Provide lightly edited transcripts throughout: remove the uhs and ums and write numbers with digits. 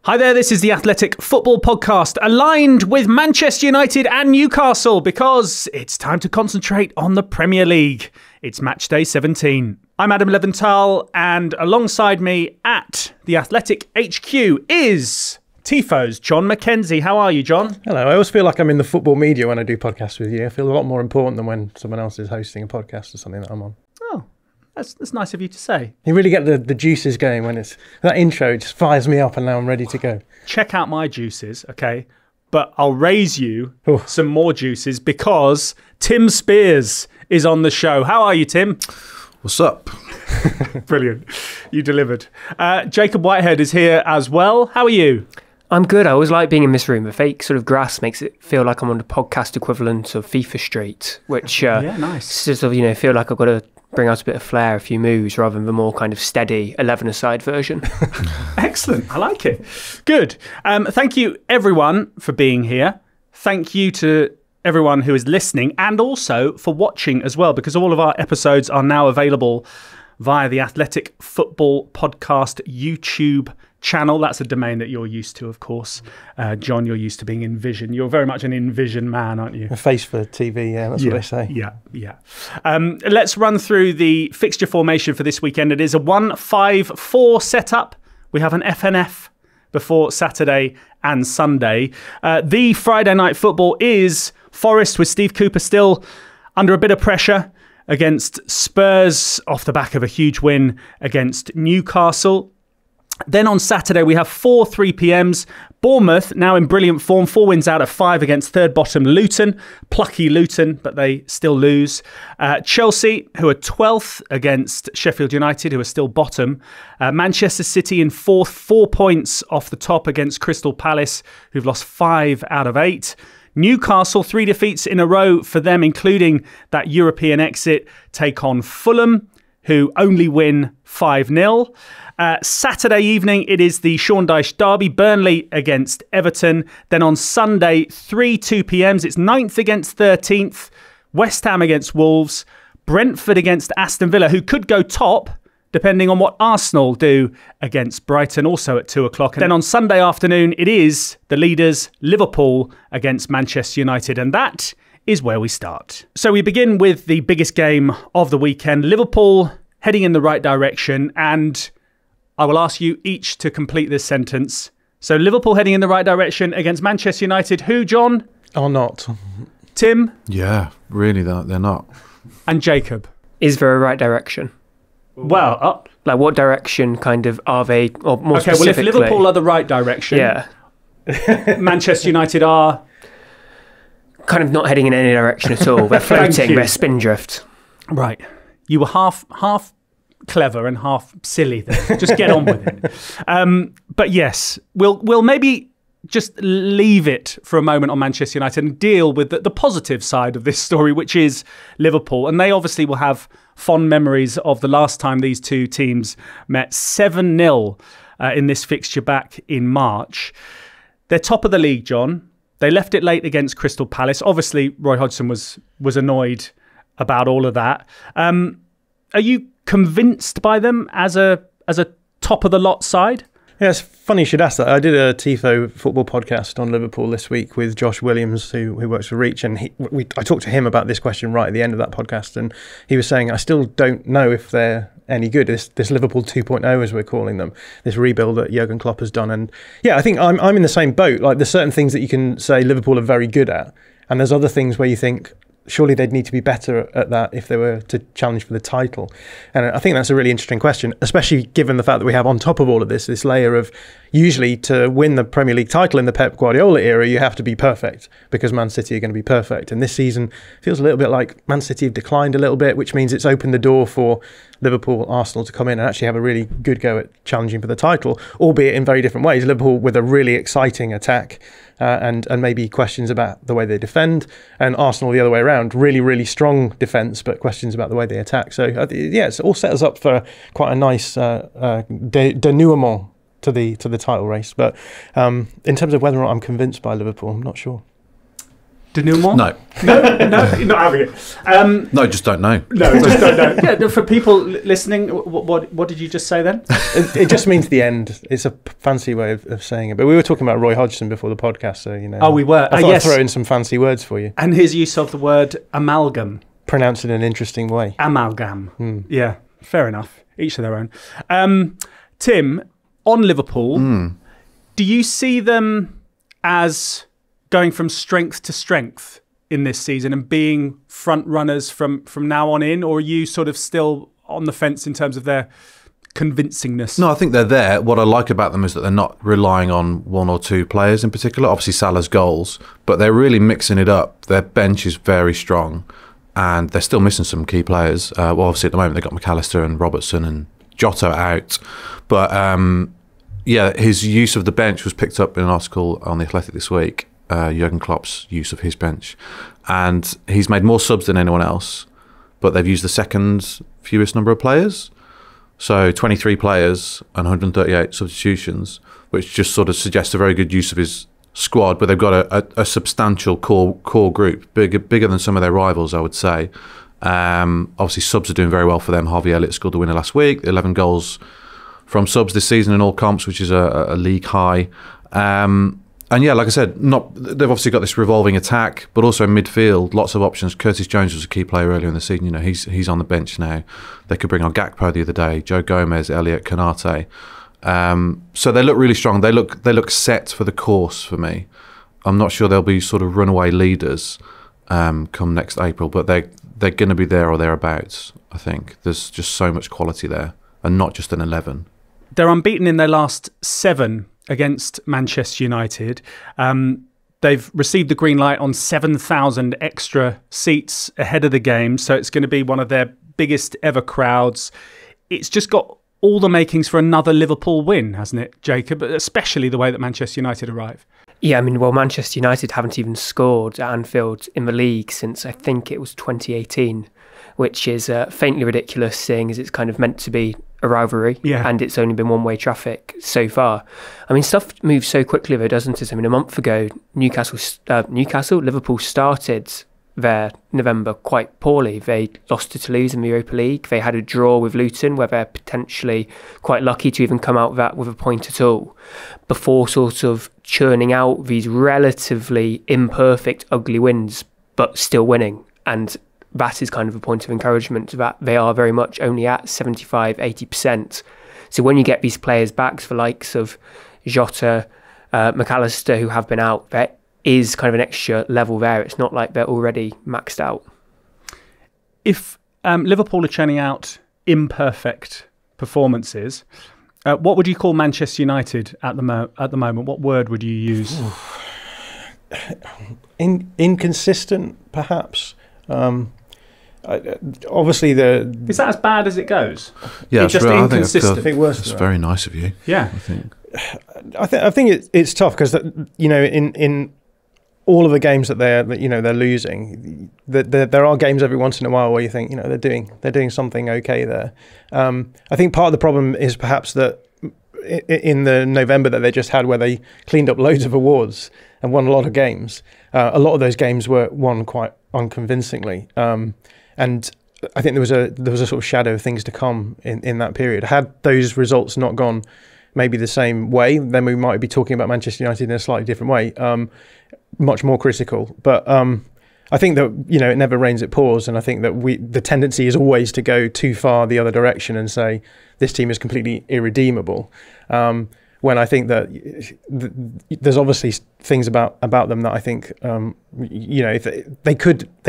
Hi there, this is the Athletic Football Podcast, aligned with Manchester United and Newcastle because it's time to concentrate on the Premier League. It's match day 17. I'm Adam Leventhal, and alongside me at the Athletic HQ is Tifo's John Mackenzie. How are you, John? Hello. I always feel like I'm in the football media when I do podcasts with you. I feel a lot more important than when someone else is hosting a podcast or something that I'm on. Oh, that's nice of you to say. You really get the juices going when it's... That intro just fires me up and now I'm ready to go. Check out my juices, okay? But I'll raise you some more juices because Tim Spiers is on the show. How are you, Tim? What's up? Brilliant. You delivered. Jacob Whitehead is here as well. How are you? I'm good. I always like being in this room. The fake sort of grass makes it feel like I'm on the podcast equivalent of FIFA Street, which yeah, nice. Sort of, feel like I've got to bring out a bit of flair, a few moves, rather than the more kind of steady 11-a-side version. Excellent. I like it. Good. Thank you, everyone, for being here. Thank you to everyone who is listening and also for watching as well, because all of our episodes are now available via the Athletic Football Podcast YouTube channel. That's a domain that you're used to, of course. John, you're used to being in Vision. You're very much an in-Vision man, aren't you? A face for TV, yeah, that's what they say. Yeah. Let's run through the fixture formation for this weekend. It is a 1-5-4 setup. We have an FNF before Saturday and Sunday. The Friday night football is Forest with Steve Cooper still under a bit of pressure against Spurs off the back of a huge win against Newcastle. Then on Saturday, we have 4 3pms. Bournemouth, now in brilliant form, 4 wins out of 5 against third bottom Luton. Plucky Luton, but they still lose. Chelsea, who are 12th against Sheffield United, who are still bottom. Manchester City in 4th, 4 points off the top against Crystal Palace, who've lost 5 out of 8. Newcastle, 3 defeats in a row for them, including that European exit, take on Fulham, who only win 5-0. Saturday evening, it is the Sean Dyche derby, Burnley against Everton. Then on Sunday, 3 2pms, it's 9th against 13th, West Ham against Wolves, Brentford against Aston Villa, who could go top, depending on what Arsenal do against Brighton, also at 2 o'clock. And then on Sunday afternoon, it is the leaders, Liverpool against Manchester United. And that is where we start. So we begin with the biggest game of the weekend, Liverpool heading in the right direction. And I will ask you each to complete this sentence. So Liverpool heading in the right direction against Manchester United. Who, John? Or not. Tim? Yeah, really, they're not. And Jacob? Is there a right direction? Well, like what direction kind of are they, or more okay, well, if specifically? Liverpool are the right direction, yeah, Manchester United are kind of not heading in any direction at all. They're floating, they're spindrift. Right. You were half clever and half silly there. Just get on with it. But yes, we'll maybe just leave it for a moment on Manchester United and deal with the positive side of this story, which is Liverpool. And they obviously will have fond memories of the last time these two teams met, 7-0 in this fixture back in March. They're top of the league, John. They left it late against Crystal Palace. Obviously, Roy Hodgson was annoyed about all of that. Are you convinced by them as a top of the lot side? Yeah, it's funny you should ask that. I did a Tifo football podcast on Liverpool this week with Josh Williams, who works for Reach, and I talked to him about this question right at the end of that podcast, and he was saying, I still don't know if they're any good. This Liverpool 2.0, as we're calling them, this rebuild that Jurgen Klopp has done. And yeah, I think I'm in the same boat. Like, there's certain things that you can say Liverpool are very good at, and there's other things where you think, surely they'd need to be better at that if they were to challenge for the title. And I think that's a really interesting question, especially given the fact that we have on top of all of this layer of, usually to win the Premier League title in the Pep Guardiola era, you have to be perfect because Man City are going to be perfect. And this season feels a little bit like Man City have declined a little bit, which means it's opened the door for Liverpool, Arsenal to come in and actually have a really good go at challenging for the title, albeit in very different ways. Liverpool with a really exciting attack and maybe questions about the way they defend, and Arsenal the other way around, really, really strong defence, but questions about the way they attack. So yeah, it's all set us up for quite a nice denouement to the title race. But in terms of whether or not I'm convinced by Liverpool, I'm not sure. Denouement? No. No, you're not having it. No, just don't know. No, just don't know. Yeah, for people listening, what did you just say then? It just means the end. It's a fancy way of saying it. But we were talking about Roy Hodgson before the podcast, so you know. Oh, we were. I thought yes. I'd throw in some fancy words for you. And his use of the word amalgam. Pronounce it in an interesting way. Amalgam. Yeah, fair enough. Each to their own. Tim, on Liverpool, do you see them as going from strength to strength in this season and being front runners from now on in, or are you sort of still on the fence in terms of their convincingness? No, I think they're there. What I like about them is that they're not relying on one or two players in particular. Obviously Salah's goals, but they're really mixing it up. Their bench is very strong and they're still missing some key players. Well, obviously at the moment they've got McAllister and Robertson and Jota out, but yeah, his use of the bench was picked up in an article on The Athletic this week. Jurgen Klopp's use of his bench, and he's made more subs than anyone else, but they've used the second fewest number of players, so 23 players and 138 substitutions, which just sort of suggests a very good use of his squad. But they've got a substantial core group, bigger than some of their rivals, I would say. Obviously subs are doing very well for them. Harvey Elliott scored the winner last week, 11 goals from subs this season in all comps, which is a league high. And yeah, like I said, they've obviously got this revolving attack, but also in midfield, lots of options. Curtis Jones was a key player earlier in the season. You know, he's on the bench now. They could bring on Gakpo the other day, Joe Gomez, Elliott, Konate. So they look really strong. They look set for the course for me. I'm not sure they'll be sort of runaway leaders come next April, but they're going to be there or thereabouts. I think there's just so much quality there, and not just an 11. They're unbeaten in their last 7 against Manchester United. They've received the green light on 7,000 extra seats ahead of the game, so it's going to be one of their biggest ever crowds. It's just got all the makings for another Liverpool win, hasn't it, Jacob? Especially the way that Manchester United arrive. Yeah, I mean, well, Manchester United haven't even scored at Anfield in the league since I think it was 2018, which is faintly ridiculous, seeing as it's kind of meant to be a rivalry, and it's only been one-way traffic so far. I mean, stuff moves so quickly though, doesn't it? I mean, a month ago, Liverpool started their November quite poorly. They lost to Toulouse in the Europa League. They had a draw with Luton, where they're potentially quite lucky to even come out of that with a point at all, before sort of churning out these relatively imperfect, ugly wins, but still winning. And that is kind of a point of encouragement, that they are very much only at 75-80%. So when you get these players back, the likes of Jota, McAllister, who have been out, there is kind of an extra level there. It's not like they're already maxed out. If Liverpool are churning out imperfect performances, what would you call Manchester United at the moment? What word would you use? Inconsistent, perhaps. Obviously, is that as bad as it goes? Yeah, it's just inconsistent. I think worse. That's very nice of you. Yeah, I think it's tough because in all of the games that they're losing, there are games every once in a while where you think they're doing something okay there. I think part of the problem is perhaps that in the November that they just had, where they cleaned up loads of awards and won a lot of games. A lot of those games were won quite unconvincingly, and I think there was a sort of shadow of things to come in that period. Had those results not gone maybe the same way, then we might be talking about Manchester United in a slightly different way, much more critical. But I think that it never rains, it pours, and I think that the tendency is always to go too far the other direction and say this team is completely irredeemable. When I think that there's obviously things about them that I think if they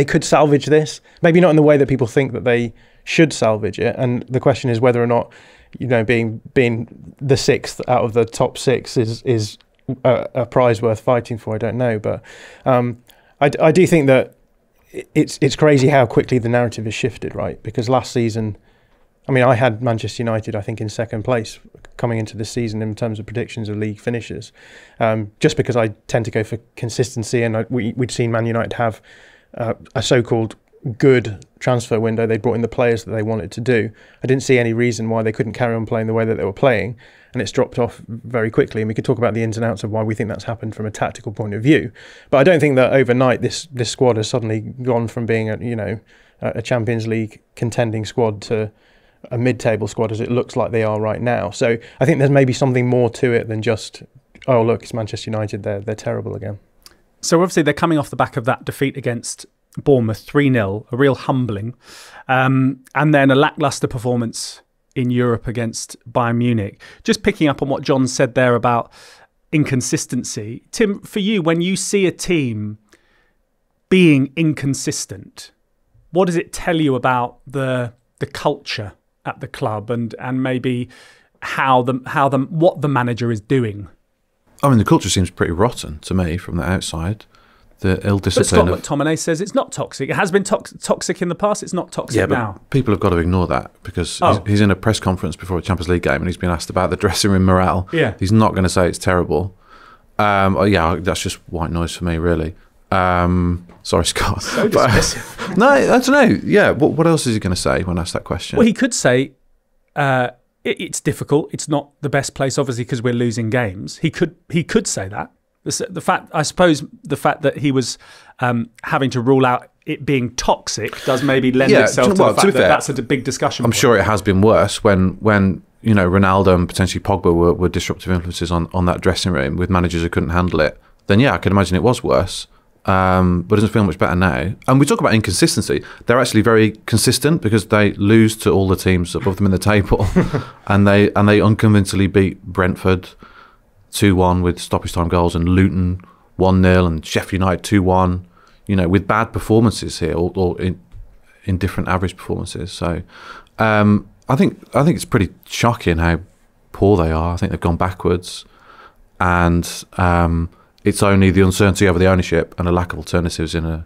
could salvage this, maybe not in the way that people think that they should salvage it. And the question is whether or not being the 6th out of the top 6 is a prize worth fighting for. I don't know, but I do think that it's crazy how quickly the narrative has shifted, right? Because last season, I mean, I had Manchester United, I think, in second place coming into this season in terms of predictions of league finishes, just because I tend to go for consistency, and we'd seen Man United have a so-called good transfer window. They brought in the players that they wanted to do. I didn't see any reason why they couldn't carry on playing the way that they were playing, and it's dropped off very quickly. And we could talk about the ins and outs of why we think that's happened from a tactical point of view. But I don't think that overnight this squad has suddenly gone from being a Champions League contending squad to a mid-table squad as it looks like they are right now. So I think there's maybe something more to it than just, oh look, it's Manchester United, they're terrible again. So obviously they're coming off the back of that defeat against Bournemouth 3-0, a real humbling, and then a lacklustre performance in Europe against Bayern Munich. Just picking up on what John said there about inconsistency. Tim, for you, when you see a team being inconsistent, what does it tell you about the culture at the club and maybe what the manager is doing? I mean, the culture seems pretty rotten to me from the outside. The ill discipline. But Scott McTominay says it's not toxic. It has been toxic in the past. It's not toxic now. People have got to ignore that because he's in a press conference before a Champions League game and he's been asked about the dressing room morale. Yeah. He's not going to say it's terrible. That's just white noise for me, really. Sorry, Scott. So dismissive. No, I don't know. Yeah, what else is he going to say when asked that question? Well, he could say it's difficult. It's not the best place, obviously, because we're losing games. He could say that. The fact that he was having to rule out it being toxic does maybe lend itself to the fact that that's a big discussion. I'm sure it has been worse when Ronaldo and potentially Pogba were disruptive influences on that dressing room with managers who couldn't handle it. Then I can imagine it was worse. But it doesn't feel much better now. And we talk about inconsistency. They're actually very consistent because they lose to all the teams above them in the table, and they unconvincingly beat Brentford 2-1 with stoppage time goals, and Luton 1-0, and Sheffield United 2-1. With bad performances here, or in different average performances. So I think it's pretty shocking how poor they are. I think they've gone backwards, and it's only the uncertainty over the ownership and a lack of alternatives in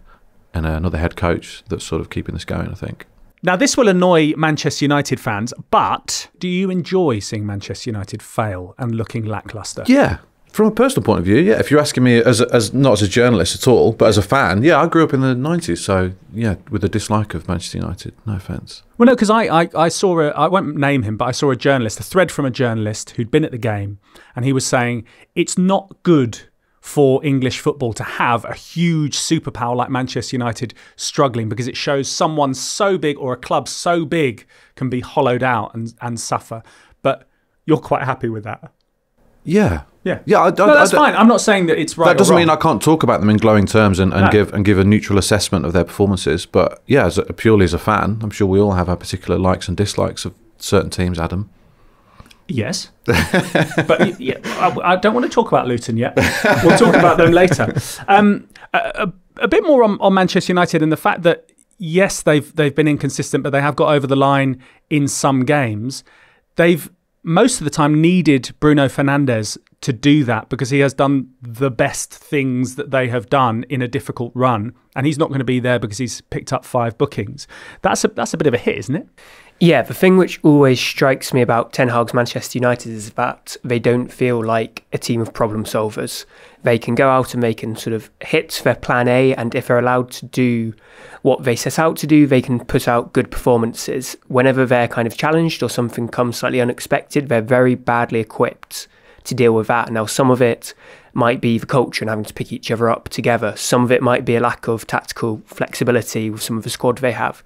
another head coach that's sort of keeping this going, I think. Now, this will annoy Manchester United fans, but do you enjoy seeing Manchester United fail and looking lacklustre? Yeah. From a personal point of view, yeah. If you're asking me as not as a journalist at all, but as a fan, yeah, I grew up in the 90s, so yeah, with a dislike of Manchester United, no offence. Well, no, because I saw I won't name him, but I saw a thread from a journalist who'd been at the game, and he was saying it's not good for English football to have a huge superpower like Manchester United struggling, because it shows someone so big or a club so big can be hollowed out and suffer. But you're quite happy with that? Yeah. Yeah. Yeah. That's fine. I'm not saying that it's right. That doesn't or wrong. mean I can't talk about them in glowing terms and give a neutral assessment of their performances. But yeah, purely as a fan, I'm sure we all have our particular likes and dislikes of certain teams, Adam. Yes, but I don't want to talk about Luton yet. We'll talk about them later. A bit more on Manchester United and the fact that, yes, they've been inconsistent, but they have got over the line in some games. They've most of the time needed Bruno Fernandes to do that because he has done the best things that they have done in a difficult run, and he's not going to be there because he's picked up 5 bookings. That's a bit of a hit, isn't it? Yeah, the thing which always strikes me about Ten Hag's Manchester United is that they don't feel like a team of problem solvers. They can go out and they can sort of hit their plan A, and if they're allowed to do what they set out to do, they can put out good performances. Whenever they're kind of challenged or something comes slightly unexpected, they're very badly equipped to deal with that. Now, some of it might be the culture and having to pick each other up together. Some of it might be a lack of tactical flexibility with some of the squad they have.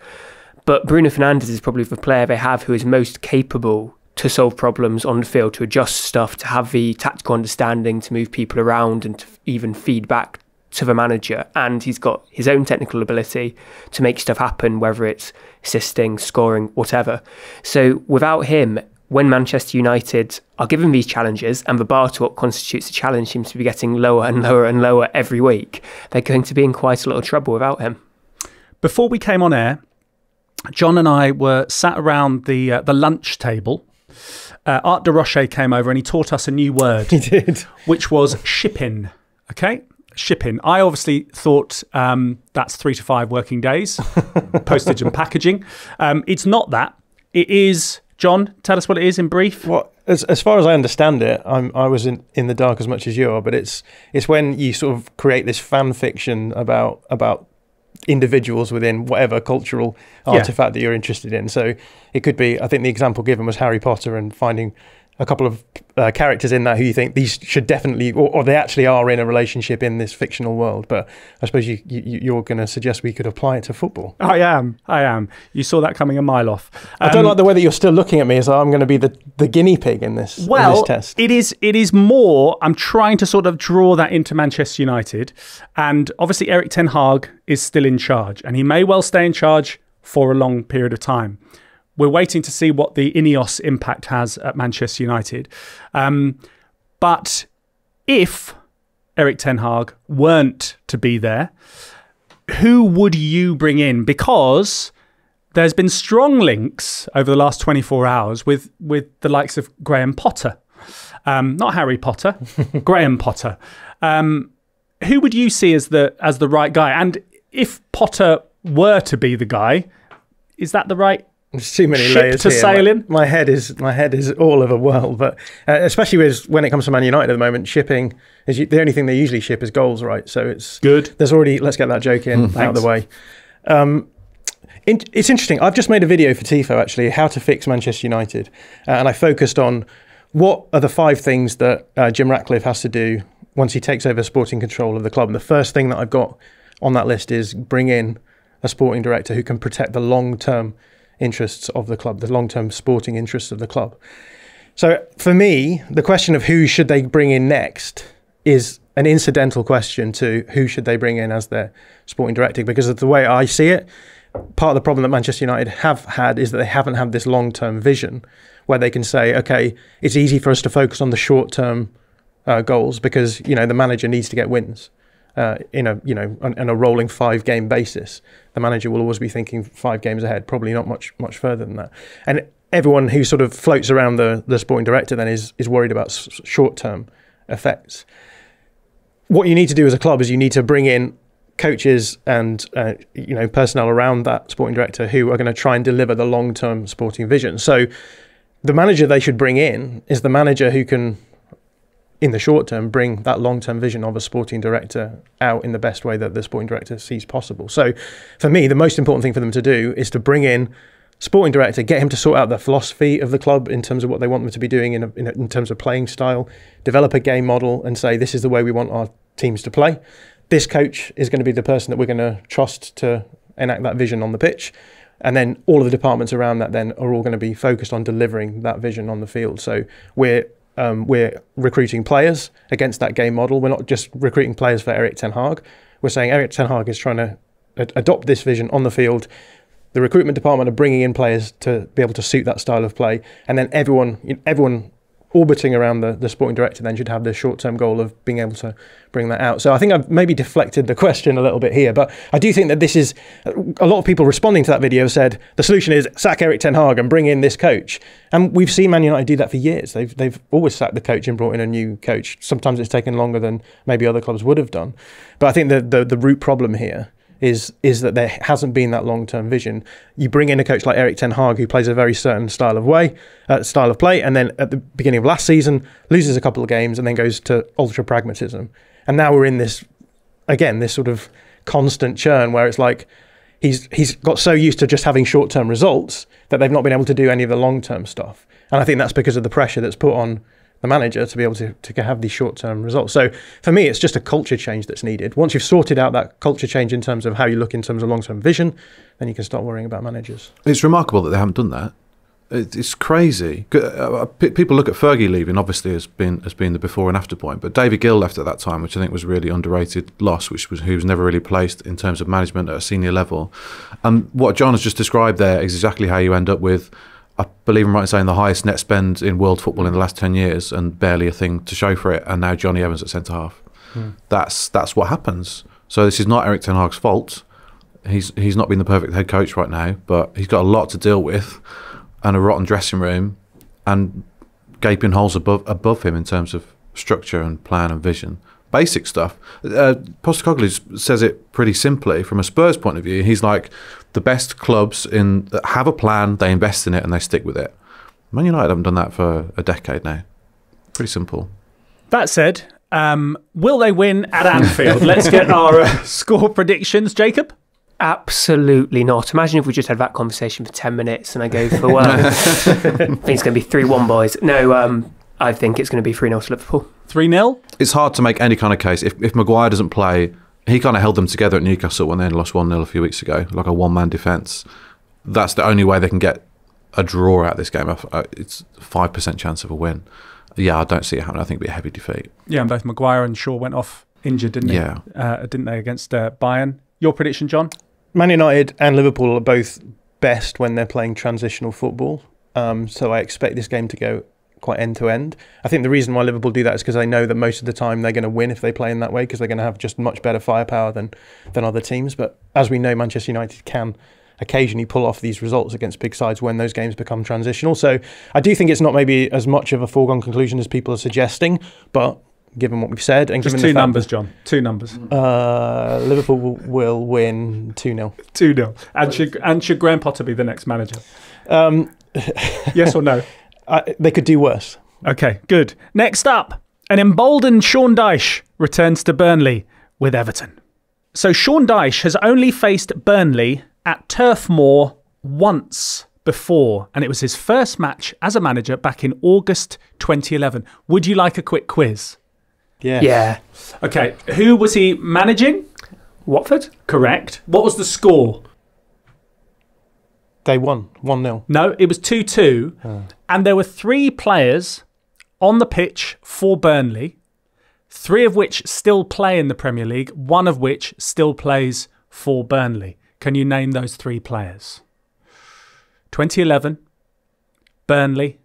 But Bruno Fernandes is probably the player they have who is most capable to solve problems on the field, to adjust stuff, to have the tactical understanding, to move people around and to even feed back to the manager. And he's got his own technical ability to make stuff happen, whether it's assisting, scoring, whatever. So without him, when Manchester United are given these challenges and the bar to what constitutes a challenge seems to be getting lower and lower and lower every week, they're going to be in quite a lot of trouble without him. Before we came on air, John and I were sat around the lunch table. Art de Rocher came over and he taught us a new word. He did. Which was shipping. Okay? Shipping. I obviously thought that's 3 to 5 working days, postage and packaging. It's not that. It is, John, tell us what it is in brief. Well, as far as I understand it, I was in the dark as much as you are, but it's when you sort of create this fan fiction about individuals within whatever cultural artifact that you're interested in. So it could be, I think the example given was Harry Potter and finding a couple of characters in that who you think these should definitely, or they actually are in a relationship in this fictional world. But I suppose you're going to suggest we could apply it to football. I am. You saw that coming a mile off. I don't like the way that you're still looking at me as though I'm going to be the guinea pig in this test. It is more, I'm trying to sort of draw that into Manchester United. And obviously Erik ten Hag is still in charge, and he may well stay in charge for a long period of time. We're waiting to see what the Ineos impact has at Manchester United. But if Erik ten Hag weren't to be there, who would you bring in? Because there's been strong links over the last 24 hours with the likes of Graham Potter. Not Harry Potter, Graham Potter. Who would you see as the right guy? And if Potter were to be the guy, is that the right There's too many layers to here. sail in? My head is all over a whirl, but especially when it comes to Man United at the moment, shipping is the only thing they usually ship is goals, right? So it's good. There's already, let's get that joke in out of the way. It's interesting. I've just made a video for Tifo actually, how to fix Manchester United, and I focused on what are the 5 things that Jim Ratcliffe has to do once he takes over sporting control of the club. And the first thing that I've got on that list is bring in a sporting director who can protect the long-term interests of the club, the long-term sporting interests of the club. So for me, the question of who should they bring in next is an incidental question to who should they bring in as their sporting director, because of the way I see it, part of the problem that Manchester United have had is that they haven't had this long-term vision where they can say, okay, it's easy for us to focus on the short-term goals because, the manager needs to get wins. On a rolling 5-game basis, the manager will always be thinking 5 games ahead, probably not much further than that. And everyone who sort of floats around the sporting director then is worried about short-term effects. What you need to do as a club is you need to bring in coaches and personnel around that sporting director who are going to try and deliver the long-term sporting vision. So the manager they should bring in is the manager who can, in the short term, bring that long-term vision of a sporting director out in the best way that the sporting director sees possible. So for me, the most important thing for them to do is to bring in sporting director, get him to sort out the philosophy of the club in terms of what they want them to be doing in terms of playing style, develop a game model and say, this is the way we want our teams to play. This coach is going to be the person that we're going to trust to enact that vision on the pitch. And then all of the departments around that then are all going to be focused on delivering that vision on the field. So we're recruiting players against that game model. We're not just recruiting players for Erik ten Hag. We're saying Erik ten Hag is trying to adopt this vision on the field. The recruitment department are bringing in players to be able to suit that style of play. And then everyone orbiting around the sporting director then should have the short-term goal of being able to bring that out. So I think I've maybe deflected the question a little bit here, but I do think that this is, a lot of people responding to that video said the solution is sack Erik ten Hag and bring in this coach. And we've seen Man United do that for years. They've always sacked the coach and brought in a new coach. Sometimes it's taken longer than maybe other clubs would have done. But I think the root problem here is that there hasn't been that long-term vision. You bring in a coach like Erik ten Hag who plays a very certain style of play, and then at the beginning of last season loses a couple of games and then goes to ultra pragmatism. And now we're in this sort of constant churn where it's like he's got so used to just having short-term results that they've not been able to do any of the long-term stuff. And I think that's because of the pressure that's put on the manager to be able to have these short-term results. So for me, it's just a culture change that's needed. Once you've sorted out that culture change in terms of how you look in terms of long-term vision, then you can start worrying about managers. It's remarkable that they haven't done that. It's crazy. People look at Fergie leaving, obviously, as being the before and after point, but David Gill left at that time, which I think was a really underrated loss, who was never really placed in terms of management at a senior level. And what John has just described there is exactly how you end up with, I believe I'm right in saying, the highest net spend in world football in the last 10 years and barely a thing to show for it, and now Johnny Evans at centre-half. That's what happens. So this is not Erik ten Hag's fault. He's not been the perfect head coach right now, but he's got a lot to deal with, and a rotten dressing room, and gaping holes above him in terms of structure and plan and vision. Basic stuff. Postecoglou says it pretty simply from a Spurs point of view. He's like, the best clubs that have a plan, they invest in it and they stick with it. Man United haven't done that for a decade now. Pretty simple. That said, will they win at Anfield? Let's get our score predictions. Jacob? Absolutely not. Imagine if we just had that conversation for 10 minutes and I go for, well, I think it's going to be 3-1, boys. No, I think it's going to be 3-0 to Liverpool. 3-0? It's hard to make any kind of case. If Maguire doesn't play, he kind of held them together at Newcastle when they lost 1-0 a few weeks ago, like a one-man defence. That's the only way they can get a draw out of this game. It's 5% chance of a win. Yeah, I don't see it happening. I think it'll be a heavy defeat. Yeah, and both Maguire and Shaw went off injured, didn't they? Yeah. Didn't they, against Bayern? Your prediction, John? Man United and Liverpool are both best when they're playing transitional football. So I expect this game to go quite end to end. I think the reason why Liverpool do that is because they know that most of the time they're going to win if they play in that way, because they're going to have just much better firepower than other teams. But as we know, Manchester United can occasionally pull off these results against big sides when those games become transitional. So I do think it's not maybe as much of a foregone conclusion as people are suggesting, but given what we've said and just given two the fact numbers, John. Two numbers. Liverpool will win 2-0. 2-0. And should Graham Potter be the next manager? Yes or no? They could do worse. Okay, good. Next up, an emboldened Sean Dyche returns to Burnley with Everton. So Sean Dyche has only faced Burnley at Turf Moor once before, and it was his first match as a manager back in August 2011. Would you like a quick quiz? Yeah. Okay, who was he managing? Watford? Correct. What was the score? They won 1-0. No, it was 2-2. And there were 3 players on the pitch for Burnley, 3 of which still play in the Premier League, 1 of which still plays for Burnley. Can you name those 3 players? 2011, Burnley,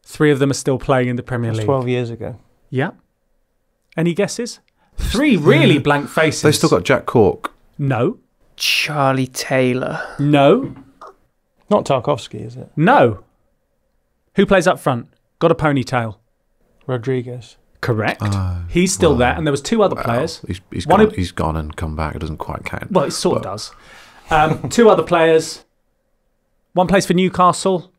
3 of them are still playing in the Premier League. 12 years ago. Yeah. Any guesses? 3 really blank faces. They still got Jack Cork. No. Charlie Taylor. No. Not Tarkovsky, is it? No. Who plays up front? Got a ponytail. Rodriguez. Correct. He's still there, and there was 2 other players. He's gone and come back. It doesn't quite count. Well, it sort of does. 2 other players. 1 plays for Newcastle.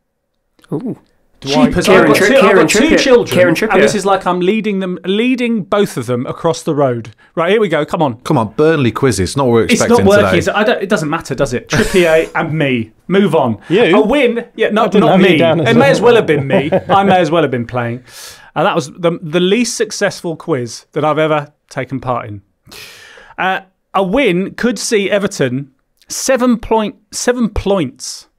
Ooh. Cheapers. Kieran I've got 2 Trippier. children, Kieran Trippier. and this is like I'm leading both of them across the road. Right, here we go. Come on. Burnley quizzes. Not what we're expecting It's not working. today. It doesn't matter, does it? Trippier and me. Move on. You? A win. Yeah, not have me. you down as It may well. as well have been me. I may as well have been playing. And that was the least successful quiz that I've ever taken part in. A win could see Everton 7 points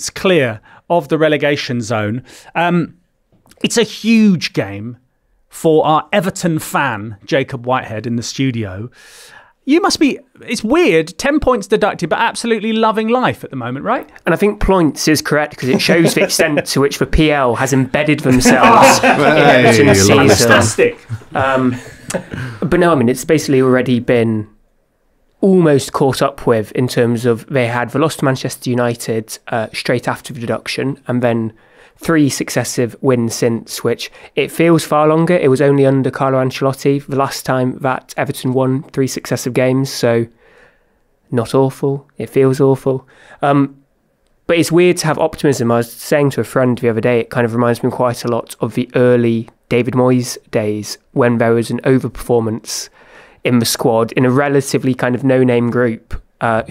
clear of the relegation zone. It's a huge game for our Everton fan, Jacob Whitehead, in the studio. You must be, it's weird, 10 points deducted, but absolutely loving life at the moment, right? And I think points is correct because it shows the extent to which the PL has embedded themselves in Everton's season. Fantastic. But no, I mean, it's basically already been almost caught up with in terms of they lost to Manchester United straight after the deduction, and then 3 successive wins since, which it feels far longer. It was only under Carlo Ancelotti the last time that Everton won 3 successive games, so not awful. It feels awful. But it's weird to have optimism. I was saying to a friend the other day, it kind of reminds me quite a lot of the early David Moyes days when there was an overperformance in the squad in a relatively kind of no-name group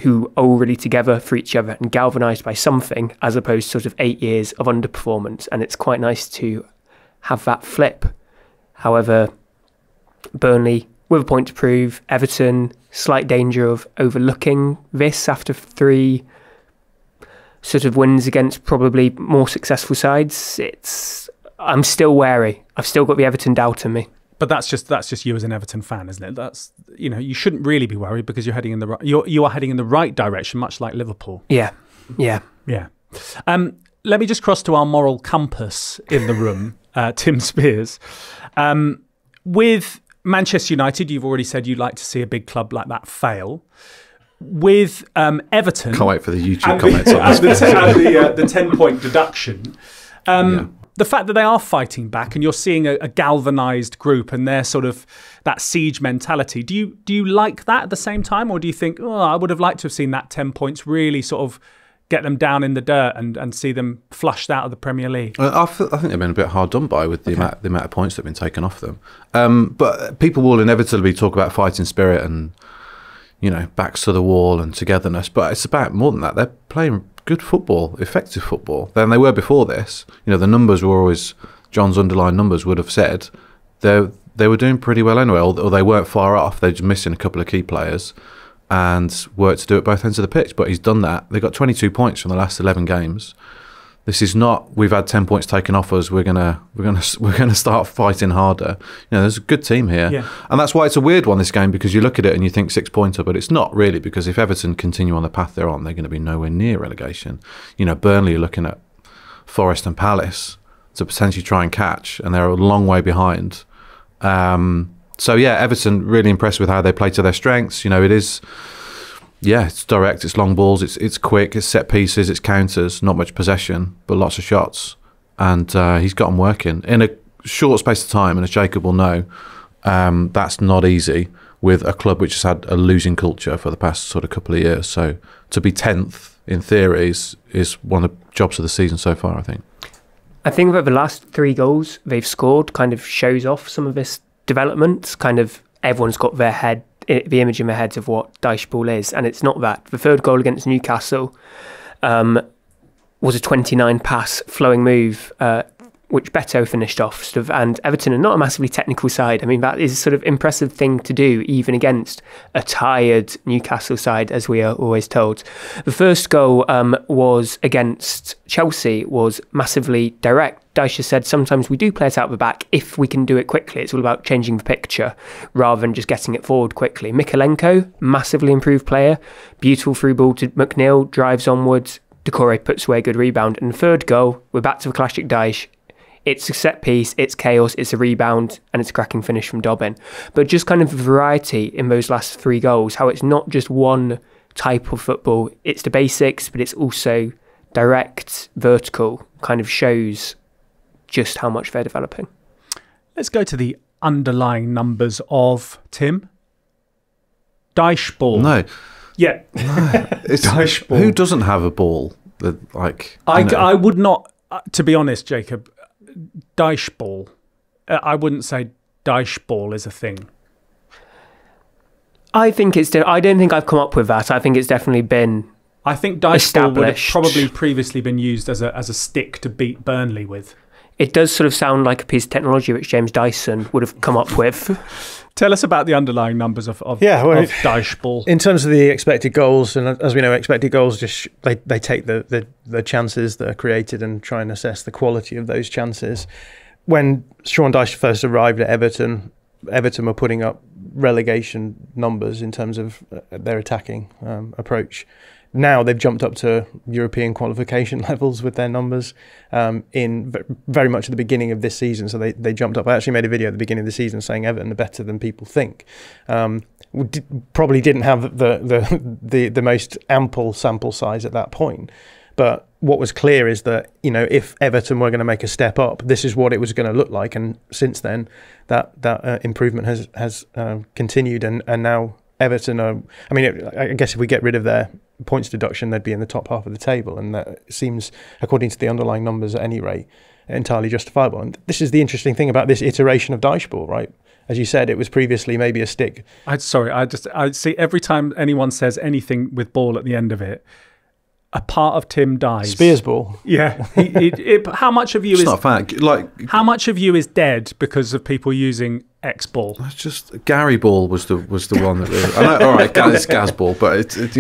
who are all really together for each other and galvanised by something, as opposed to sort of 8 years of underperformance. And it's quite nice to have that flip. However, Burnley with a point to prove, Everton slight danger of overlooking this after 3 sort of wins against probably more successful sides. I'm still wary. I've still got the Everton doubt in me. But that's just you as an Everton fan, isn't it? That's, you shouldn't really be worried because you're heading in the right. You are heading in the right direction, much like Liverpool. Yeah. Let me just cross to our moral compass in the room, Tim Spiers. With Manchester United, you've already said you'd like to see a big club like that fail. With Everton, Can't wait for the YouTube comments on this. the 10-point deduction. The fact that they are fighting back and you're seeing a galvanised group and they're sort of that siege mentality, do you like that at the same time? Or do you think, I would have liked to have seen that 10 points really sort of get them down in the dirt and see them flushed out of the Premier League? I think they've been a bit hard done by with the amount of points that have been taken off them. But people will inevitably talk about fighting spirit and backs to the wall and togetherness. But it's about more than that. They're playing good football, effective football, than they were before this. The numbers were always, John's underlying numbers would have said they were doing pretty well anyway, or they weren't far off. They're just missing a couple of key players and work to do it both ends of the pitch. But he's done that. They got 22 points from the last 11 games. This is not, we've had 10 points taken off us, we're gonna start fighting harder. There's a good team here. Yeah. And that's why it's a weird one, this game, because you look at it and you think 6-pointer, but it's not really, because if Everton continue on the path they're on, they're going to be nowhere near relegation. Burnley are looking at Forest and Palace to potentially try and catch, and they're a long way behind. So yeah, Everton really impressed with how they play to their strengths. It is, it's direct, it's long balls, it's quick, it's set pieces, it's counters, not much possession, but lots of shots. And he's got them working in a short space of time. And as Jacob will know, that's not easy with a club which has had a losing culture for the past sort of couple of years. So to be 10th in theory is one of the jobs of the season so far, I think. I think that the last 3 goals they've scored kind of shows off some of this development. Kind of everyone's got the image in their heads of what Dyche ball is, and it's not that. The 3rd goal against Newcastle was a 29 pass flowing move, which Beto finished off, and Everton are not a massively technical side. I mean, that is a sort of impressive thing to do, even against a tired Newcastle side, as we are always told. The first goal was against Chelsea, was massively direct. Dyche said sometimes we do play it out the back if we can do it quickly. It's all about changing the picture rather than just getting it forward quickly. Mikalenko, massively improved player, beautiful through ball to McNeil, drives onwards, Decore puts away a good rebound. And the 3rd goal, we're back to the classic Dyche. It's a set piece, it's chaos, it's a rebound, and it's a cracking finish from Dobbin. But just kind of variety in those last 3 goals, how it's not just one type of football, it's the basics, but it's also direct, vertical, kind of shows just how much they're developing. Let's go to the underlying numbers of Tim. Dyche ball. No. Yeah. It's Dyche ball. Who doesn't have a ball? I would not, to be honest, Jacob, Dyche ball. I wouldn't say Dyche ball is a thing. I don't think I've come up with that. I think it's definitely been I think Dyche ball would have established. probably previously been used as a stick to beat Burnley with. It does sort of sound like a piece of technology which James Dyson would have come up with. Tell us about the underlying numbers of Dyche ball. In terms of the expected goals, and as we know, expected goals just they take the chances that are created and try and assess the quality of those chances. When Sean Dyche first arrived at Everton were putting up relegation numbers in terms of their attacking approach. Now they've jumped up to European qualification levels with their numbers in very much at the beginning of this season. So they jumped up. I actually made a video at the beginning of the season saying Everton are better than people think. We probably didn't have the most ample sample size at that point. But what was clear is that, if Everton were going to make a step up, this is what it was going to look like. And since then, that improvement has continued. And now Everton are, I guess if we get rid of their points deduction, they'd be in the top half of the table. And that seems, according to the underlying numbers at any rate, entirely justifiable. And this is the interesting thing about this iteration of Dyche ball, right? As you said, it was previously maybe a stick. I see every time anyone says anything with ball at the end of it, a part of Tim dies. Spears ball. Yeah. How much of you it's is not a fact. How much of you is dead because of people using X ball? It's just Gary ball was the one that really, I know. All right, it's Gaz ball, but it's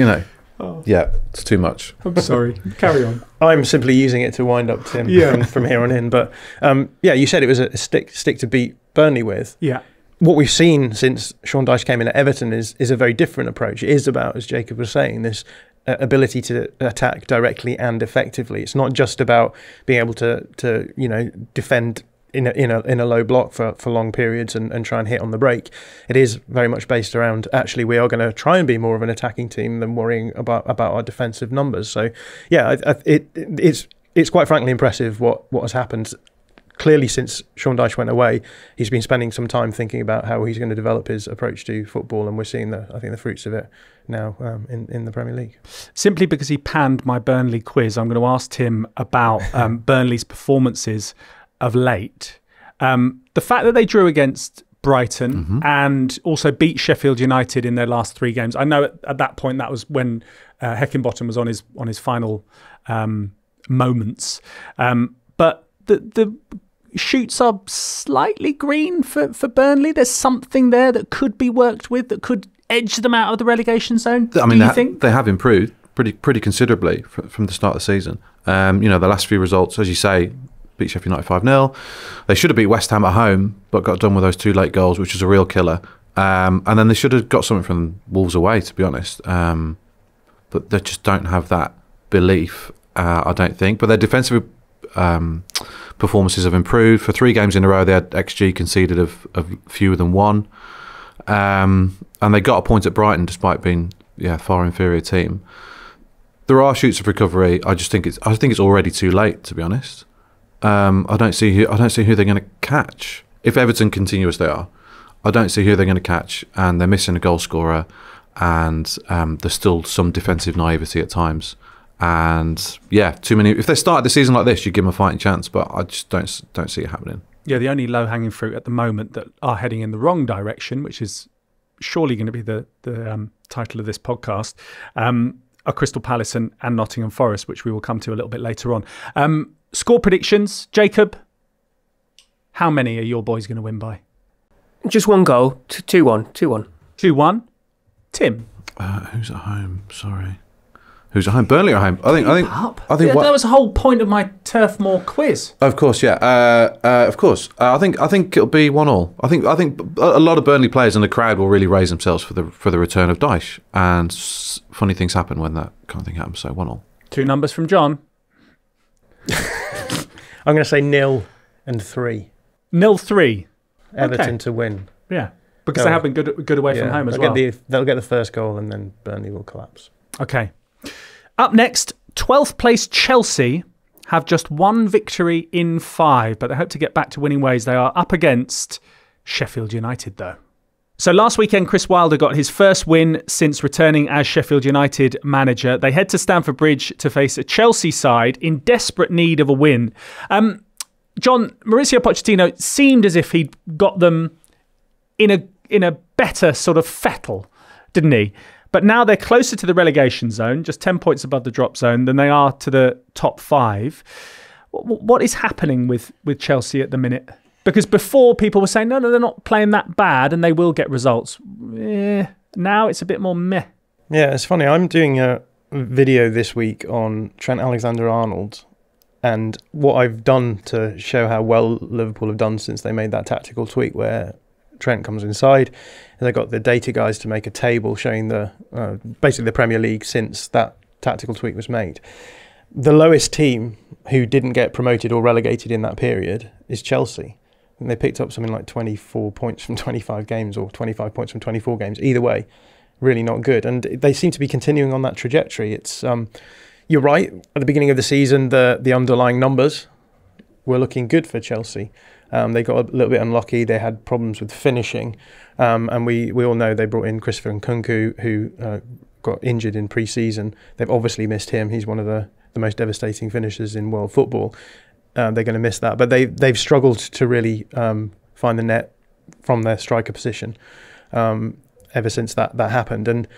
yeah, it's too much. I'm sorry. Carry on. I'm simply using it to wind up Tim from here on in. But you said it was a stick to beat Burnley with. Yeah. What we've seen since Sean Dyche came in at Everton is a very different approach. It is about, as Jacob was saying, this ability to attack directly and effectively. It's not just about being able to defend in a low block for long periods and try and hit on the break. It is very much based around, actually, we are going to try and be more of an attacking team than worrying about our defensive numbers. So yeah, it's quite frankly impressive what has happened. Clearly, since Sean Dyche went away, he's been spending some time thinking about how he's going to develop his approach to football, and we're seeing the fruits of it now in the Premier League. Simply because he panned my Burnley quiz, I'm going to ask Tim about Burnley's performances of late. The fact that they drew against Brighton and also beat Sheffield United in their last 3 games. I know at that point that was when Heckingbottom was on his final moments. But the shoots are slightly green for Burnley. There's something there that could be worked with, that could edge them out of the relegation zone. I mean, do you think? They have improved pretty considerably from the start of the season. The last few results, as you say, beat Sheffield United 5-0. They should have beat West Ham at home, but got done with those 2 late goals, which was a real killer. And then they should have got something from Wolves away, to be honest. But they just don't have that belief, I don't think. But their defensive performances have improved. For 3 games in a row, they had XG conceded of fewer than 1. And they got a point at Brighton, despite being a far inferior team. There are shoots of recovery. I think it's already too late, to be honest. I don't see who they're going to catch. If Everton continue as they are, I don't see who they're going to catch, and they're missing a goal scorer, and there's still some defensive naivety at times. And too many. If they started the season like this, you'd give them a fighting chance, but I just don't see it happening. Yeah, the only low-hanging fruit at the moment that are heading in the wrong direction, which is surely going to be the title of this podcast, are Crystal Palace and Nottingham Forest, which we will come to a little bit later on. Score predictions, Jacob. How many are your boys going to win by? Just 1 goal. 2-1. 2-1. 2-1. Tim. Who's at home? Sorry. Who's at home? Burnley are home. I think. That was the whole point of my Turf Moor quiz. Of course, yeah. Of course. I think it'll be 1-1. I think a lot of Burnley players in the crowd will really raise themselves for the return of Dyche, and funny things happen when that kind of thing happens. So 1-1. 2 numbers from John. I'm going to say 0 and 3. 0-3. Everton to win. Yeah, because they have been good away from home as well. They'll get the first goal, and then Burnley will collapse. Okay. Up next, 12th place Chelsea have just 1 victory in 5, but they hope to get back to winning ways. They are up against Sheffield United, though. So last weekend, Chris Wilder got his first win since returning as Sheffield United manager. They head to Stamford Bridge to face a Chelsea side in desperate need of a win. John, Mauricio Pochettino seemed as if he'd got them in a better sort of fettle, didn't he? But now they're closer to the relegation zone, just 10 points above the drop zone, than they are to the top 5. What is happening with Chelsea at the minute? Because before people were saying, no, they're not playing that bad and they will get results. Now it's a bit more meh. Yeah, it's funny. I'm doing a video this week on Trent Alexander-Arnold and what I've done to show how well Liverpool have done since they made that tactical tweak where Trent comes inside. And they got the data guys to make a table showing basically the Premier League since that tactical tweak was made. The lowest team who didn't get promoted or relegated in that period is Chelsea. And they picked up something like 24 points from 25 games or 25 points from 24 games. Either way, really not good. And they seem to be continuing on that trajectory. It's you're right. At the beginning of the season, the underlying numbers were looking good for Chelsea. They got a little bit unlucky. They had problems with finishing. And we all know they brought in Christopher Nkunku, who got injured in pre-season. They've obviously missed him. He's one of the most devastating finishers in world football. They're going to miss that. But they've struggled to really find the net from their striker position ever since that happened. And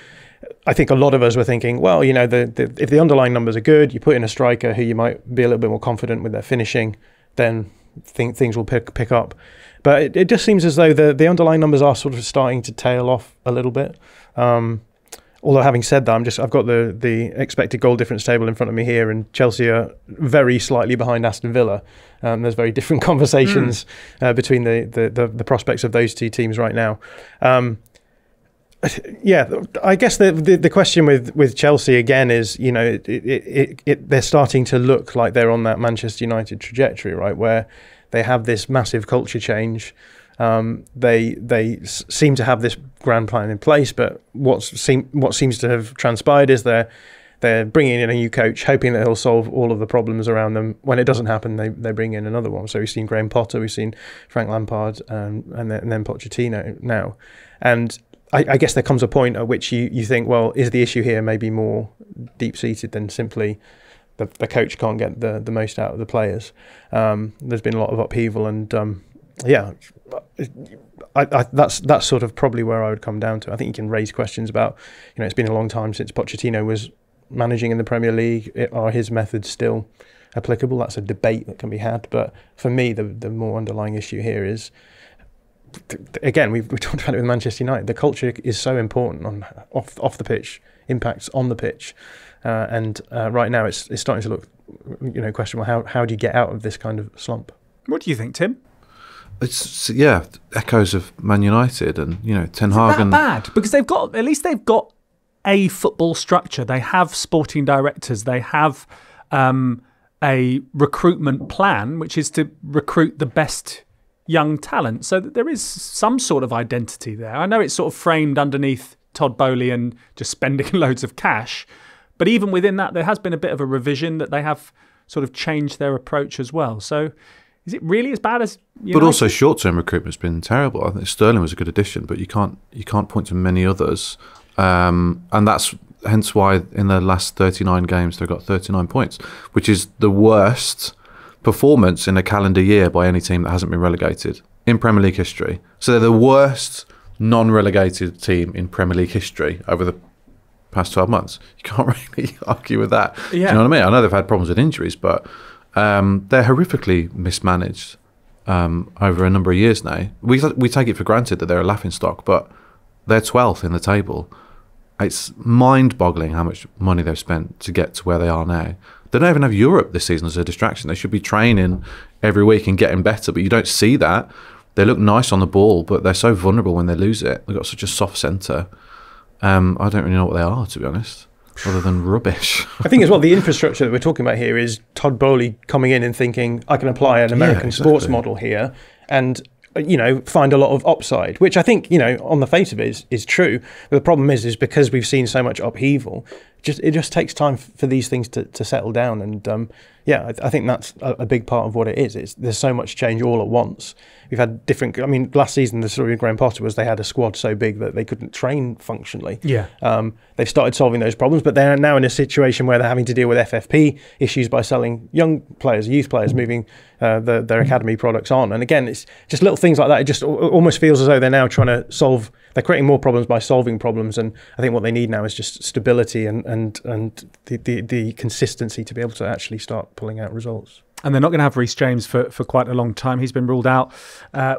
I think a lot of us were thinking, well, you know, if the underlying numbers are good, you put in a striker who you might be a little bit more confident with their finishing, then things will pick up. But it just seems as though the underlying numbers are sort of starting to tail off a little bit. Although having said that, I've got the expected goal difference table in front of me here, and Chelsea are very slightly behind Aston Villa. There's very different conversations between the prospects of those two teams right now. Yeah, I guess the question with Chelsea again is, you know, they're starting to look like they're on that Manchester United trajectory, right, where they have this massive culture change. They seem to have this grand plan in place, but what seems to have transpired is they're bringing in a new coach, hoping that he'll solve all of the problems around them. When it doesn't happen, they bring in another one. So we've seen Graham Potter, we've seen Frank Lampard, and then Pochettino now. And I guess there comes a point at which you think, well, is the issue here maybe more deep-seated than simply the coach can't get the most out of the players? There's been a lot of upheaval, and yeah, that's sort of probably where I would come down to. I think you can raise questions about, it's been a long time since Pochettino was managing in the Premier League. Are his methods still applicable? That's a debate that can be had. But for me, the more underlying issue here is, again, we've talked about it with Manchester United. The culture is so important off the pitch, impacts on the pitch, and right now it's starting to look, questionable. How do you get out of this kind of slump? What do you think, Tim? It's echoes of Man United and Ten Hag. Is that bad? Because they've got a football structure. They have sporting directors. They have a recruitment plan, which is to recruit the best young talent. So there is some sort of identity there. I know it's sort of framed underneath Todd Boehly and just spending loads of cash, but even within that, there has been a bit of a revision that they have sort of changed their approach as well. So is it really as bad as United? But also short-term recruitment's been terrible. I think Sterling was a good addition, but you can't point to many others. And that's hence why in the last 39 games they've got 39 points, which is the worst performance in a calendar year by any team that hasn't been relegated in Premier League history. So they're the worst non-relegated team in Premier League history over the past 12 months. You can't really argue with that. Yeah. Do you know what I mean? I know they've had problems with injuries, but they're horrifically mismanaged over a number of years now. We take it for granted that they're a laughingstock, but they're 12th in the table. It's mind-boggling how much money they've spent to get to where they are now. They don't even have Europe this season as a distraction. They should be training every week and getting better, but you don't see that. They look nice on the ball, but they're so vulnerable when they lose it. They've got such a soft centre. I don't really know what they are, to be honest, other than rubbish. I think as well, the infrastructure that we're talking about here is Todd Boehly coming in and thinking, I can apply an American sports model here and find a lot of upside, which I think, on the face of it is true. But the problem is because we've seen so much upheaval, it just takes time for these things to settle down. And I think that's a big part of what it is. There's so much change all at once. We've had last season, the story of Graham Potter was they had a squad so big that they couldn't train functionally. Yeah. They've started solving those problems, but they're now in a situation where they're having to deal with FFP issues by selling young players, youth players, moving their academy products on. And again, it's just little things like that. It just almost feels as though they're now trying to solve. They're creating more problems by solving problems, and I think what they need now is just stability and the consistency to be able to actually start pulling out results. And they're not going to have Reece James for quite a long time. He's been ruled out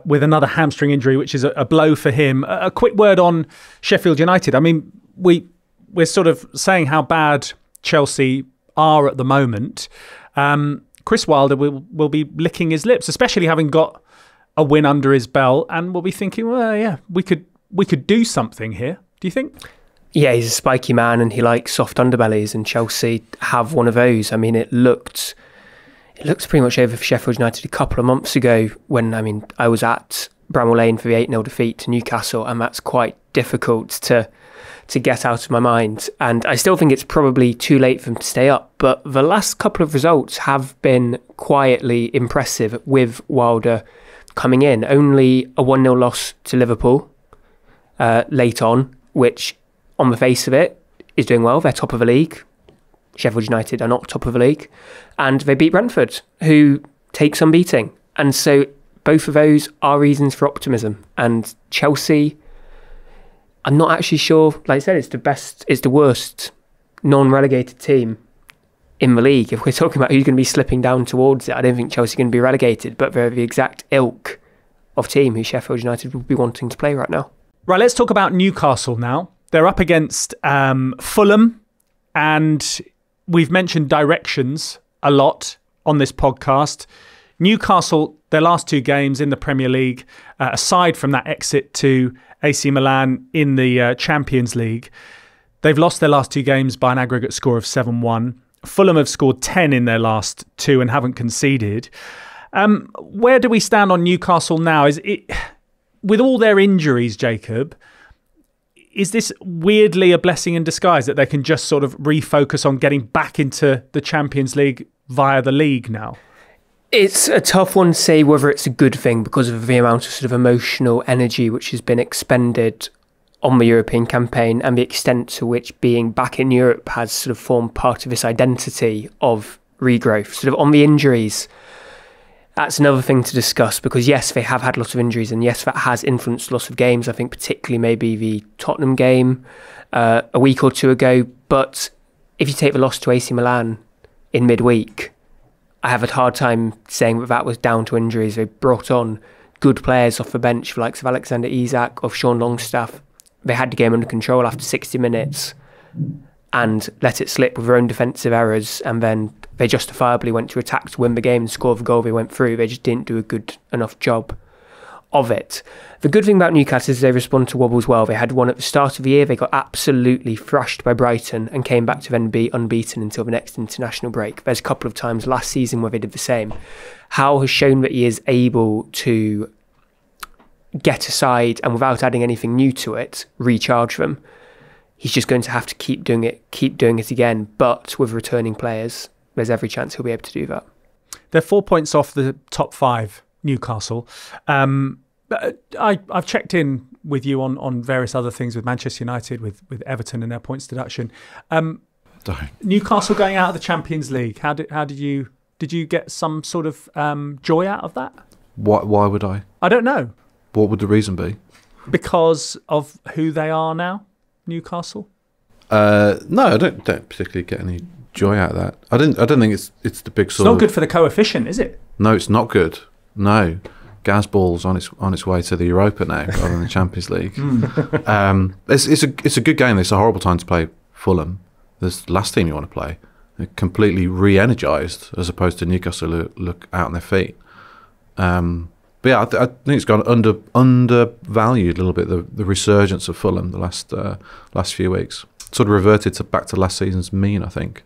with another hamstring injury, which is a blow for him. A quick word on Sheffield United. I mean, we're sort of saying how bad Chelsea are at the moment. Chris Wilder will be licking his lips, especially having got a win under his belt, and we'll be thinking, well, yeah, we could do something here. Do you think? Yeah, he's a spiky man and he likes soft underbellies, and Chelsea have one of those. I mean, it looked pretty much over for Sheffield United a couple of months ago when, I was at Bramall Lane for the 8-0 defeat to Newcastle, and that's quite difficult to get out of my mind. And I still think it's probably too late for them to stay up, but the last couple of results have been quietly impressive with Wilder coming in. Only a 1-0 loss to Liverpool late on, which on the face of it is doing well. They're top of the league. Sheffield United are not top of the league. And they beat Brentford, who take some beating. And so both of those are reasons for optimism. And Chelsea, I'm not actually sure. Like I said, it's the worst non-relegated team in the league. If we're talking about who's going to be slipping down towards it, I don't think Chelsea are going to be relegated, but they're the exact ilk of team who Sheffield United will be wanting to play right now. Right, let's talk about Newcastle now. They're up against Fulham, and we've mentioned directions a lot on this podcast. Newcastle, their last two games in the Premier League, aside from that exit to AC Milan in the Champions League, they've lost their last two games by an aggregate score of 7-1. Fulham have scored 10 in their last two and haven't conceded. Where do we stand on Newcastle now? Is it, with all their injuries, Jacob, is this weirdly a blessing in disguise that they can just sort of refocus on getting back into the Champions League via the league now? It's a tough one to say whether it's a good thing because of the amount of sort of emotional energy which has been expended on the European campaign and the extent to which being back in Europe has sort of formed part of this identity of regrowth. Sort of on the injuries, That's another thing to discuss, because yes, they have had lots of injuries, and yes, that has influenced lots of games. I think particularly maybe the Tottenham game a week or two ago. But if you take the loss to AC Milan in midweek, I have a hard time saying that that was down to injuries. They brought on good players off the bench, the likes of Alexander Isak, of Sean Longstaff. They had the game under control after 60 minutes and let it slip with their own defensive errors, and then they justifiably went to attack to win the game and score the goal they went through. They just didn't do a good enough job of it. The good thing about Newcastle is they respond to wobbles well. They had one at the start of the year. They got absolutely thrashed by Brighton and came back to then be unbeaten until the next international break. There's a couple of times last season where they did the same. Howe has shown that he is able to get aside and, without adding anything new to it, recharge them. He's just going to have to keep doing it again. But with returning players, there's every chance he'll be able to do that. They're 4 points off the top 5, Newcastle. I've checked in with you on various other things with Manchester United, with Everton and their points deduction. Newcastle going out of the Champions League. How did you get some sort of joy out of that? Why would I? I don't know. What would the reason be? Because of who they are now, Newcastle. No, I don't particularly get any joy out of that. I don't think it's the big sort. It's not good for the coefficient, is it? No, it's not good. No, Gazball's on its way to the Europa now rather than the Champions League. It's a good game. It's a horrible time to play Fulham. This last team you want to play. They're completely re-energised as opposed to Newcastle look out on their feet. But yeah, I think it's gone undervalued a little bit. The resurgence of Fulham the last few weeks sort of reverted back to last season's mean, I think.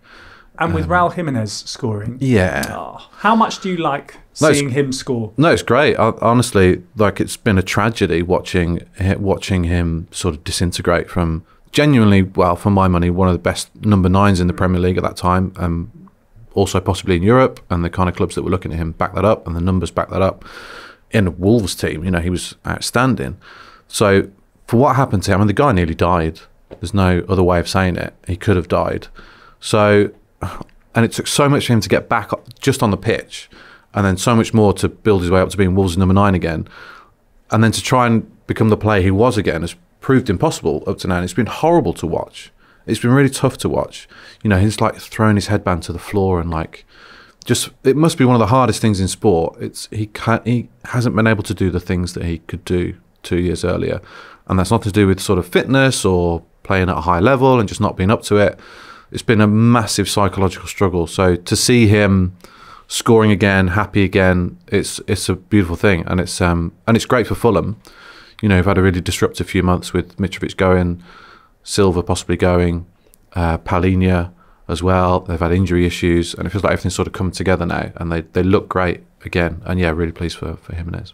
And with Raul Jimenez scoring, yeah. How much do you like seeing him score? No, it's great. Honestly, like, it's been a tragedy watching him sort of disintegrate from genuinely, well, for my money, one of the best number 9s in the Premier League at that time, also possibly in Europe, and the kind of clubs that were looking at him back that up, and the numbers back that up. In a Wolves team, he was outstanding. So for what happened to him, the guy nearly died. There's no other way of saying it. He could have died. So, and it took so much for him to get back just on the pitch, and then so much more to build his way up to being Wolves' number 9 again, and then to try and become the player he was again has proved impossible up to now. And it's been horrible to watch. It's been really tough to watch. He's like throwing his headband to the floor and it must be one of the hardest things in sport. He hasn't been able to do the things that he could do 2 years earlier, and that's not to do with sort of fitness or playing at a high level and just not being up to it. It's been a massive psychological struggle. So to see him scoring again, happy again, it's a beautiful thing, and it's great for Fulham. We've had a really disruptive few months with Mitrovic going, Silva possibly going, Palhinha as well. They've had injury issues, and it feels like everything's sort of come together now, and they look great again. And yeah, really pleased for Jimenez.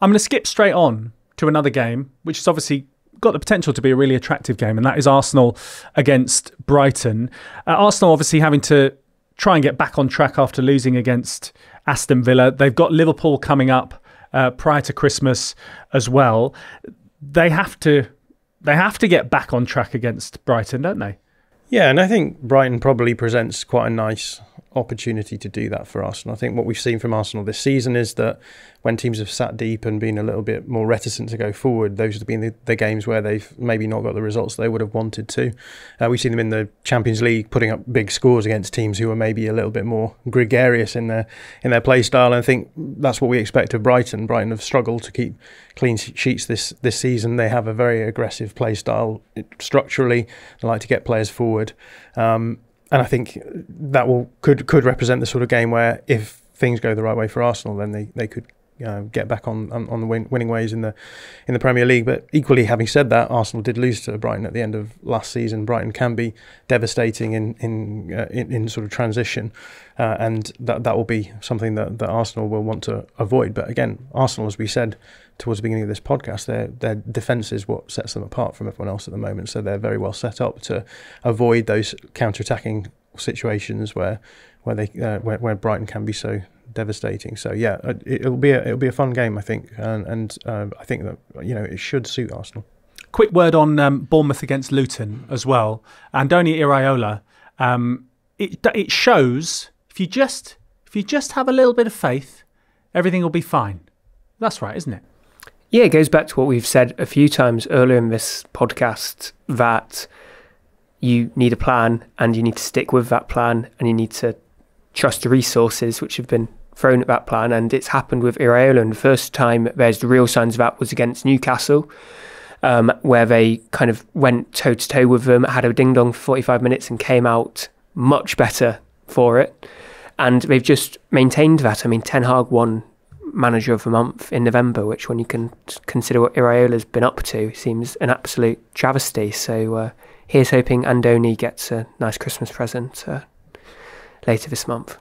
I'm going to skip straight on to another game, which has obviously got the potential to be a really attractive game, and that is Arsenal against Brighton. Arsenal obviously having to try and get back on track after losing against Aston Villa. They've got Liverpool coming up prior to Christmas as well. They have to get back on track against Brighton, don't they? Yeah, and I think Brighton probably presents quite a nice opportunity to do that for Arsenal. I think what we've seen from Arsenal this season is that when teams have sat deep and been a little bit more reticent to go forward, those have been the games where they've maybe not got the results they would have wanted to. We've seen them in the Champions League putting up big scores against teams who are maybe a little bit more gregarious in their play style, and I think that's what we expect of Brighton. Brighton have struggled to keep clean sheets this season. They have a very aggressive play style structurally. They like to get players forward. And I think that could represent the sort of game where, if things go the right way for Arsenal, then they could get back on the winning ways in the Premier League. But equally, having said that, Arsenal did lose to Brighton at the end of last season. Brighton can be devastating in sort of transition, and that will be something that Arsenal will want to avoid. But again, Arsenal, as we said towards the beginning of this podcast, their defence is what sets them apart from everyone else at the moment. So they're very well set up to avoid those counter-attacking situations where Brighton can be so devastating. So yeah, it'll be a fun game, I think, and I think that it should suit Arsenal. Quick word on Bournemouth against Luton as well. Andoni Iraola. It shows if you just have a little bit of faith everything will be fine. That's right, isn't it? Yeah, it goes back to what we've said a few times earlier in this podcast, that you need a plan and you need to stick with that plan and you need to trust the resources which have been thrown at that plan. And it's happened with Iraola, and the first time there's the real signs of that was against Newcastle, where they kind of went toe-to-toe with them, had a ding-dong for 45 minutes and came out much better for it. And they've just maintained that. I mean, Ten Hag won Manager of the Month in November, which, when you can consider what Iraola's been up to, seems an absolute travesty. So here's hoping Andoni gets a nice Christmas present later this month.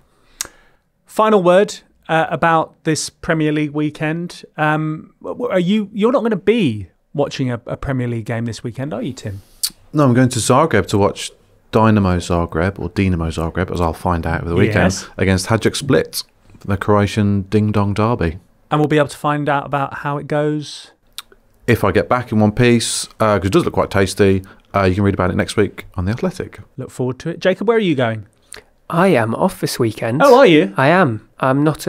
Final word about this Premier League weekend. You're not going to be watching a Premier League game this weekend, are you, Tim? No, I'm going to Zagreb to watch Dinamo Zagreb, as I'll find out over the weekend, against Hajduk Split, the Croatian ding-dong derby. And we'll be able to find out about how it goes? If I get back in one piece, because it does look quite tasty. You can read about it next week on The Athletic. Look forward to it. Jacob, where are you going? I am off this weekend. Oh, are you? I am. I'm not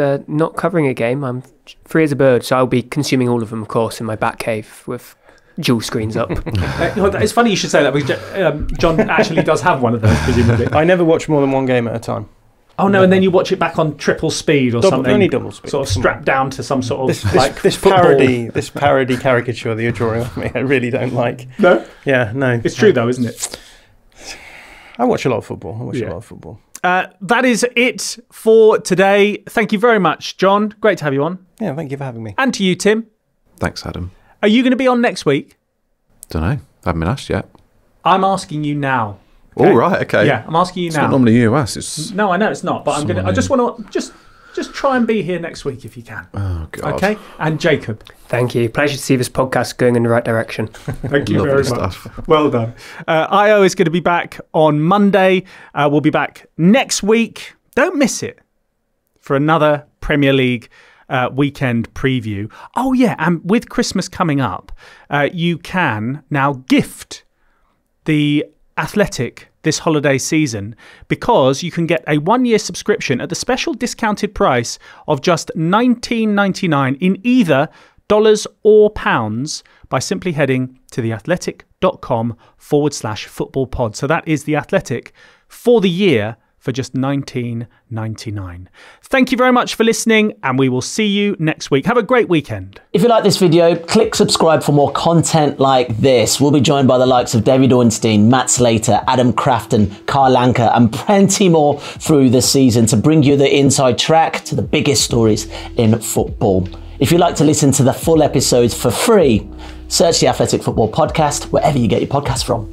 covering a game. I'm free as a bird, so I'll be consuming all of them, of course, in my back cave with dual screens up. It's funny you should say that, because John actually does have one of those, presumably. I never watch more than one game at a time. Oh no! And then you watch it back on triple speed or something. Only double speed. Sort of strapped down to some sort of this parody caricature that you're drawing of me. I really don't like. No. Yeah, no. It's true though, isn't it? I watch a lot of football. That is it for today. Thank you very much, John. Great to have you on. Yeah, thank you for having me. And to you, Tim. Thanks, Adam. Are you going to be on next week? Don't know. Haven't been asked yet. I'm asking you now. Okay? All right. Okay. Yeah, I'm asking you it's now. Not normally you ask. It's no, I know it's not. But I'm gonna. I just want to just try and be here next week if you can. Oh God. Okay. And Jacob. Thank you. Pleasure to see this podcast going in the right direction. Thank you very much. Well done. IO is going to be back on Monday. We'll be back next week. Don't miss it for another Premier League weekend preview. Oh yeah, and with Christmas coming up, you can now gift the Athletic this holiday season, because you can get a 1-year subscription at the special discounted price of just $19.99 in either dollars or pounds by simply heading to theathletic.com/footballpod. So that is The Athletic for the year for just $19.99. Thank you very much for listening, and we will see you next week. Have a great weekend. If you like this video, click subscribe for more content like this. We'll be joined by the likes of David Ornstein, Matt Slater, Adam Crafton, Carl Anker, and plenty more through the season to bring you the inside track to the biggest stories in football. If you'd like to listen to the full episodes for free, search the Athletic Football Podcast wherever you get your podcasts from.